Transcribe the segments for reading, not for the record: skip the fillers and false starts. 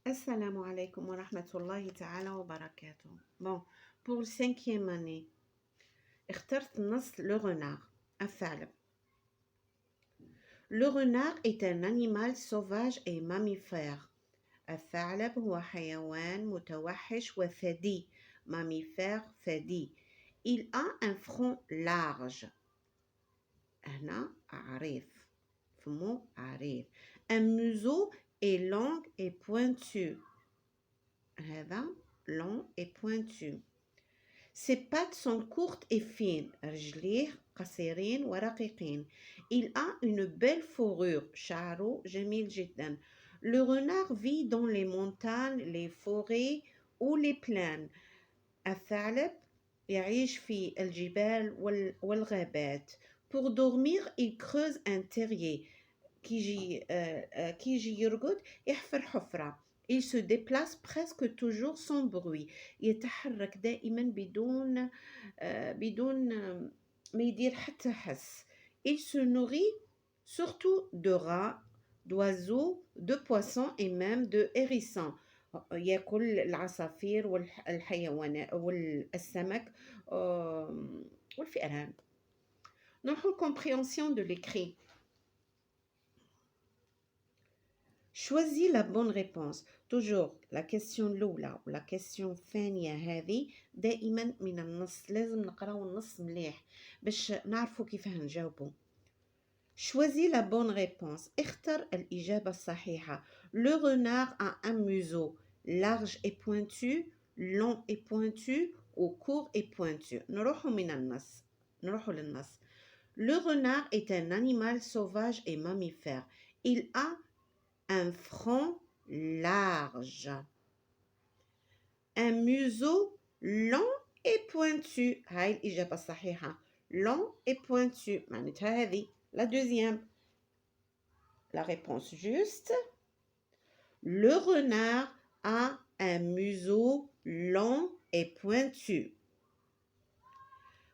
Assalamu alaikum wa rahmatullahi ta'ala wa barakatuh. Bon, pour le 5e année, اخترت النص le renard, الثعلب. Le renard est un animal sauvage et mammifère. الثعلب هو حيوان متوحش وثدي, mammifère ثدي. Il a un front large. هنا عريض, فمو عريض. Un museau est long et pointu. هذا long et pointu. Ses pattes sont courtes et fines. رجليه قصيرين ورقيقين. Il a une belle fourrure. شعره جميل جدا. Le renard vit dans les montagnes, les forêts ou les plaines. الثعلب يعيش في الجبال والغابات. Pour dormir, il creuse un terrier. كي يجي يرقد يحفر حفرة. Il se déplace presque toujours sans bruit. يتحرك دائما بدون ما يدير حتى حس. Il se nourrit surtout de rats, d'oiseaux, de poissons et même de hérissons. يأكل العصافير والحيوانات والسمك والفئران. نروحوا compréhension de l'écrit. Choisis la bonne réponse. Toujours la question الأولى ولا question الثانية هذه دائما من النص. لازم نقراو النص مليح باش نعرفوا كيفاه نجاوبوا. Choisis la bonne réponse. اختر الإجابة الصحيحة. Le renard a un museau large et pointu, long et pointu ou court et pointu. نروحوا من النص. نروحوا للنص. Le renard est un animal sauvage et mammifère. Il a un front large, un museau long et pointu. هاي الإجابة الصحيحة. Long et pointu. معناتها هذه. La deuxième. La réponse juste. Le renard a un museau long et pointu.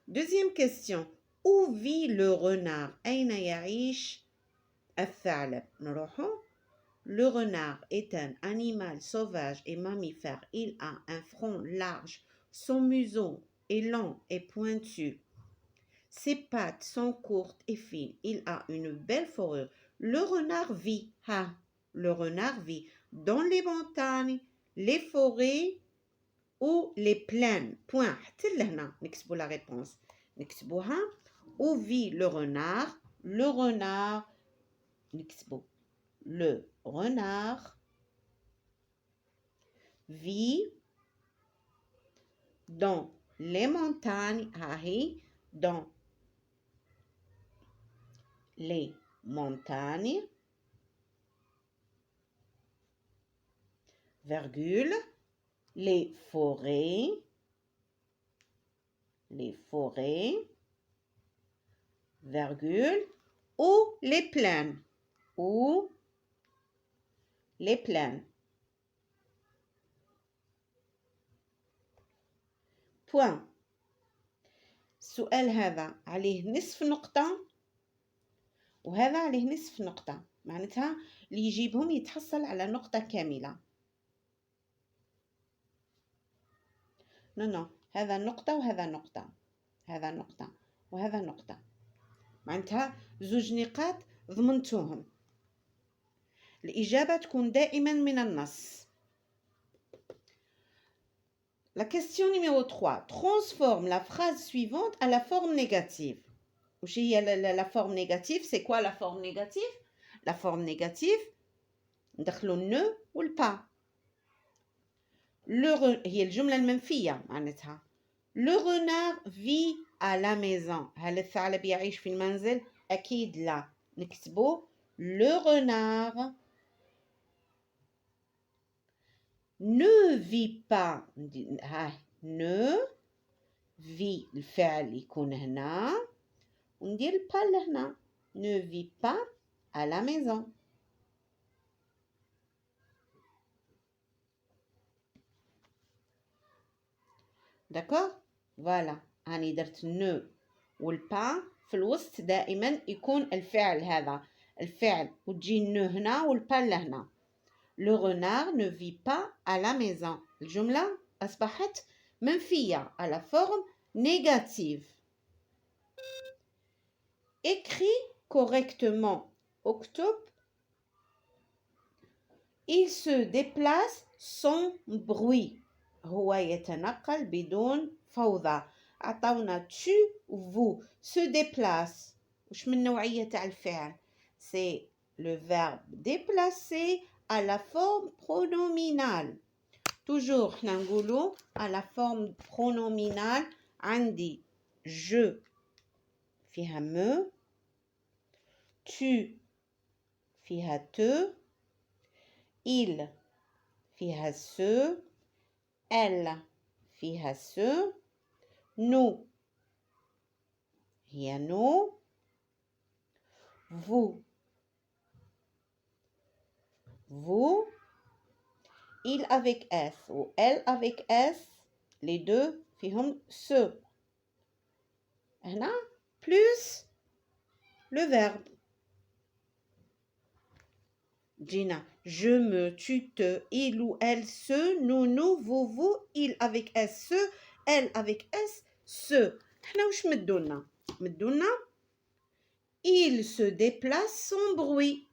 Deuxième question. Où vit le renard? أين يعيش الثعلب؟ نروحوا. Le renard est un animal sauvage et mammifère. Il a un front large. Son museau est long et pointu. Ses pattes sont courtes et fines. Il a une belle fourrure. Le renard vit. Le renard vit dans les montagnes, les forêts ou les plaines. Point. حتى لهنا نكتبوا la réponse. نكتبوها. Où vit le renard? Le renard. نكتبوا. Le renard vit dans les montagnes, dans les montagnes, virgule, les forêts, virgule, ou les plaines, les plaines. Point. السؤال هذا عليه نصف نقطة وهذا عليه نصف نقطة. معناتها اللي يجيبهم يتحصل على نقطة كاملة. نو هذا نقطة وهذا نقطة. هذا نقطة وهذا نقطة. معناتها زوج نقاط ضمنتوهم. الإجابة تكون دائما من النص. La question numéro 3. Transforme la phrase suivante à la forme négative. La forme négative, c'est quoi la forme négative? La forme négative, ندخلوا ne ou le pas. هي الجملة المنفية معناتها. Le renard vit à la maison. هل الثعلب يعيش في المنزل؟ أكيد لا. نكتبوا le renard ne vit pas. ne vit الفعل يكون هنا وندير pas لهنا. ne vit pas à la maison. d'accord voilà. هاني درت ne والبا في الوسط دائما يكون الفعل هذا الفعل وتجي ne هنا والبا لهنا. Le renard ne vit pas à la maison. الجملة أصبحت منفية à la forme négative. Écris correctement. اكتب. Il se déplace sans bruit. هو يتنقل بدون فوضى. عطاونا tu vous se déplace. وش من نوعية تاع الفعل؟ C'est le verbe déplacer à la forme pronominale. Toujours حنا نقولوا à la forme pronominale. عندي je فيها me, tu فيها te, il فيها ce, elle فيها ce, nous هي nous, vous il avec S ou elle avec S, les deux فيهم ce. هنا plus le verbe. Gina, je me, tu te, il ou elle, ce, nous, vous, il avec S, ce, elle avec S, ce. احنا وش مدونا؟ مدونا il se déplace sans bruit.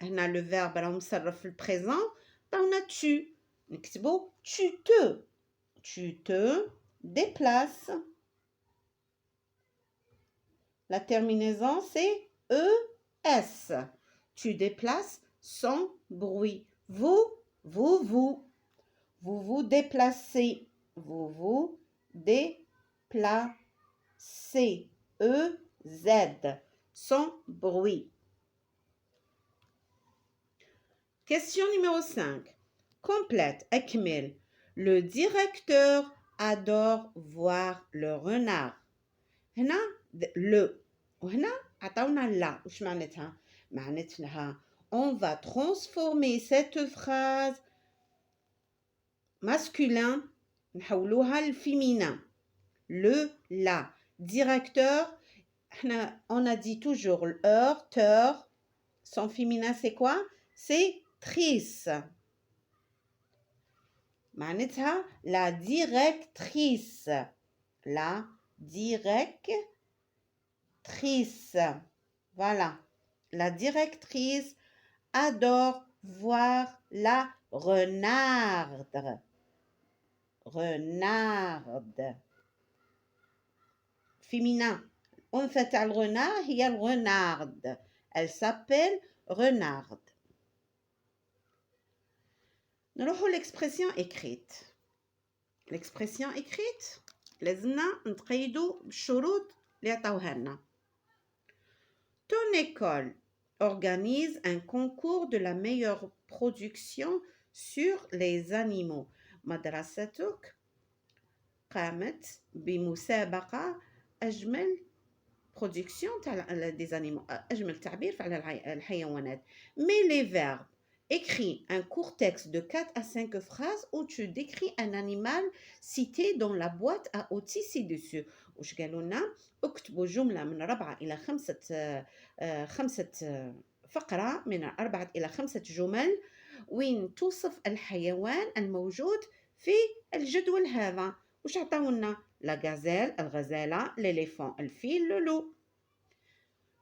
هنا le verbe راه مصرف في البريزون عطاونا tu. نكتبو tu te déplaces. La terminaison c'est ES. Tu déplaces sans bruit. Vous déplacez. Vous vous déplacez. EZ. Sans bruit. Question numéro 5. Complète. أكمل. Le directeur adore voir le renard. هنا le وهنا عطاونا لا. وش معناتها؟ معناتها on va transformer cette phrase masculin نحولوها لفيمينا. Le la. Directeur on a dit toujours leur, teur. Son féminin c'est quoi? C'est trice. معناتها la directrice. La directrice. Voilà. La directrice adore voir la renarde. Renarde. Féminin. On fait le renard, il y a le renarde. Elle s'appelle renarde. Nous avons l'expression écrite. L'expression écrite, لازمنا نتقيدوا بالشروط اللي عطاوها لنا. Ton école organise un concours de la meilleure production sur les animaux. مدرستك قامت بمسابقة أجمل production des animaux. أجمل تعبير على الحيوانات. Mais les verbes. Écris un court texte de 4 à 5 phrases où tu décris un animal cité dans la boîte à outils ci-dessus. وش قالوا لنا؟ اكتبوا جملة من 4 إلى 5 فقرة من 4 إلى 5 جمل وين توصف الحيوان الموجود في الجدول هذا. وش عطاونا؟ la gazelle, الغزالة, l'éléphant, الفيل, le loup.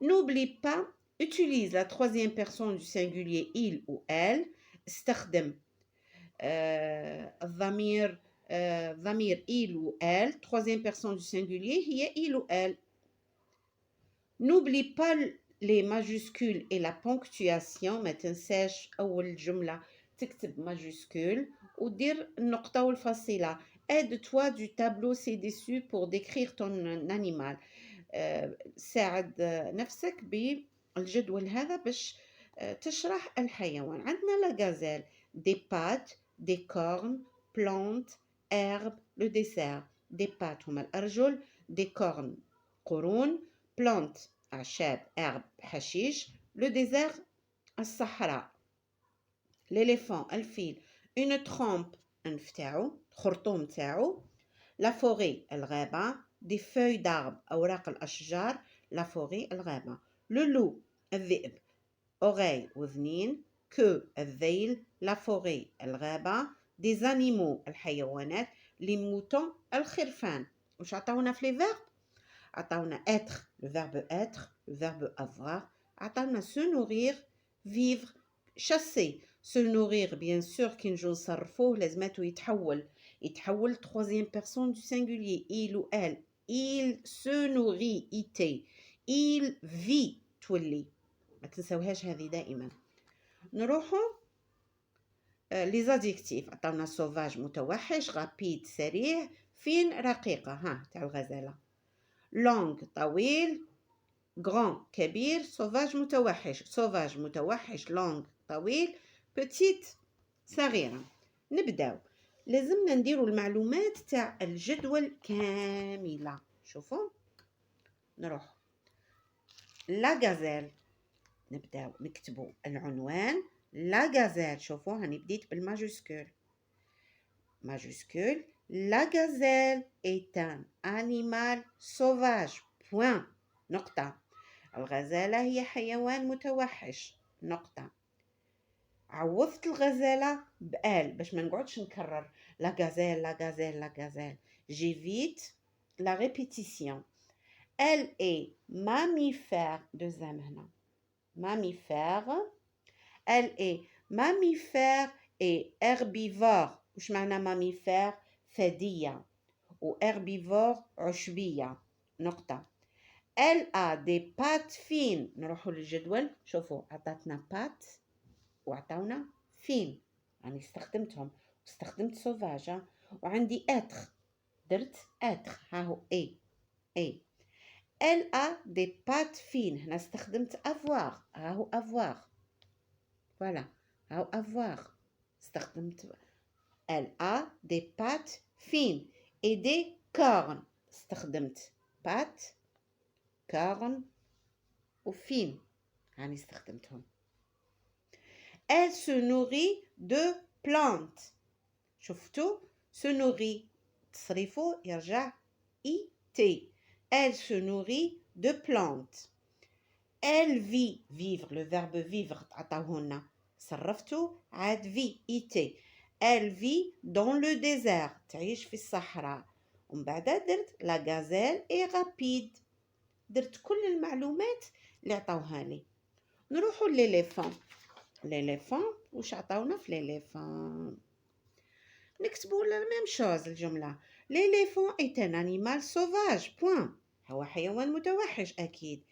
N'oublie pas, utilise la troisième personne du singulier il ou elle. استخدم ضمير il ou elle. Troisième personne du singulier هي il ou elle. N'oublie pas les majuscules et la ponctuation. ما تنساش أول جملة تكتب majuscule ودير النقطة والفاصلة. Aide-toi du tableau ci-dessus pour décrire ton animal. ساعد نفسك بالجدول هذا باش تشرح الحيوان. عندنا la gazelle, des pattes, des cornes, plantes, herbes, le dessert. Des pattes هما الأرجل, des cornes قرون, plantes أعشاب, herbe حشيش, le désert الصحراء. L'éléphant الفيل, une trompe أنف تاعو, خرطوم تاعو. La forêt الغابة, des feuilles d'arbres أوراق الأشجار, la forêt الغابة. Le loup الذئب, oreille وذنين, que الذيل la forêt الغابة des animaux الحيوانات les moutons الخرفان. وش عطاونا في les verbes؟ عطاونا être le verbe être le verbe avoir عطاونا se nourrir vivre chasser se nourrir bien sûr كي نجو نصرفوه لازماتو يتحول troisième personne du singulier il ou elle il se nourrit ité il vit تولي ما تنساوهاش هذه دائما. نروحو لي زادجيكتيف عطاونا سوفاج متوحش رابيد سريع فين رقيقة ها تاع الغزالة لونغ طويل غران كبير سوفاج متوحش لونغ طويل بتيت صغيرة. نبداو لازمنا نديرو المعلومات تاع الجدول كاملة. شوفوا نروح لا غازيل نبداو نكتبو العنوان لا غازيل. شوفوا هاني بديت بالماجوسكول ماجوسكول لا غازيل est un animal sauvage point نقطة. الغزالة هي حيوان متوحش نقطة. عوضت الغزالة بآل باش ما نقعدش نكرر لا غازيل لا غازيل لا غازيل. جيفيت لا ريبيتيسيون. Elle est mammifère دزام هنا mammifère. Elle est mammifère et herbivore. وش معنى mammifère؟ ثدية و herbivore عشبية نقطة. Elle a des pattes fines. نروحو للجدول شوفوا عطاتنا بات وعطاونا فين يعني استخدمتهم واستخدمت سوفاج وعندي اتر درت اتر ها هو اي. Elle a des pattes fines. هنا استخدمت avoir ها هو avoir voilà ها هو avoir استخدمت. Elle a des pattes fines et des cornes. استخدمت pattes cornes وفين يعني استخدمتهم. Elle se nourrit de plantes. شفتوا se nourrit تصريفه يرجع it. Elle se nourrit de plantes. Elle vit vivre le verbe vivre عطاوهولنا صرفتو عاد في it. Elle vit dans le désert تعيش في الصحراء. ومن بعد درت la gazelle est rapide. درت كل المعلومات اللي عطاوها لي. نروحوا لليليفون. ليليفون وش عطاونا في ليليفون؟ نكتبوا لا ميم شوز الجملة. ليليفون est un animal sauvage point. هو حيوان متوحش أكيد.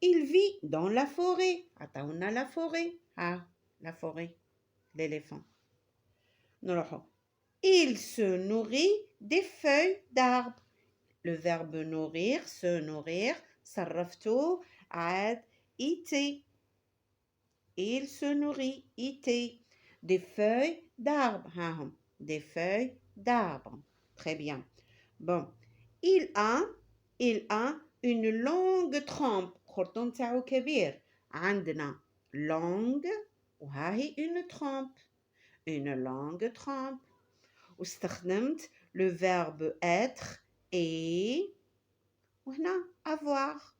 Il vit dans la forêt. عطاونا la forêt ها la forêt l'éléphant. نروحوا il se nourrit des feuilles d'arbres. le verbe nourrir se nourrir صرفتو عاد it. Il se nourrit it des feuilles d'arbres ها هم des feuilles d'arbres. Très bien. Bon, il a une longue trompe. خرطوم تاعو كبير. عندنا longue وها هي une trompe. Une longue trompe. واستخدمت le verbe être et وهنا avoir.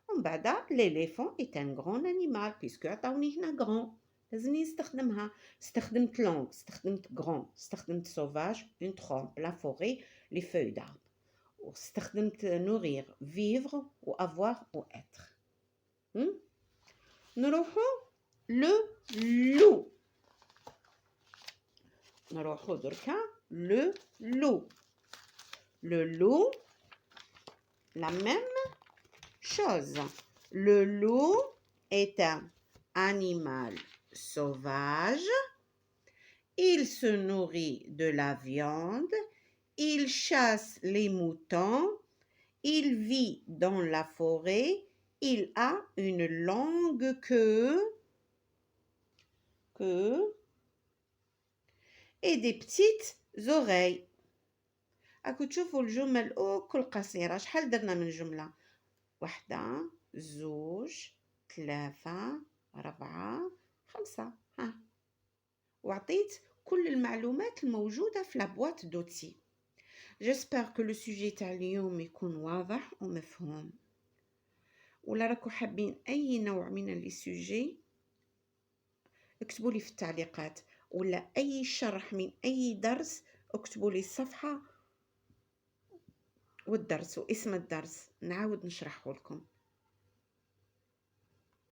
ومن بعد l'éléphant est un grand animal puisque عطاوني هنا grand لازمني نستخدمها. استخدمت longue استخدمت grand استخدمت sauvage une trompe la forêt les feuilles d'arbre. واستخدمت nourrir vivre و avoir و être. نروحو le loup. نروحو دركا le loup. Le loup la même chose. Le loup est un animal sauvage. Il se nourrit de la viande. Il chasse les moutons. Il vit dans la forêt. Il a une longue queue et des petites oreilles. راكو تشوفوا الجمل كل قصيرة. شحال درنا من جملة؟ 1 2 3 4 5 ها. وعطيت كل المعلومات الموجودة في لابواط دوتي. جسبر كو لو سوجي تاع اليوم يكون واضح ومفهوم. ولا راكو حابين أي نوع من لي سوجي اكتبوا لي في التعليقات، ولا أي شرح من أي درس اكتبوا لي الصفحة والدرس واسم الدرس نعاود نشرحه لكم.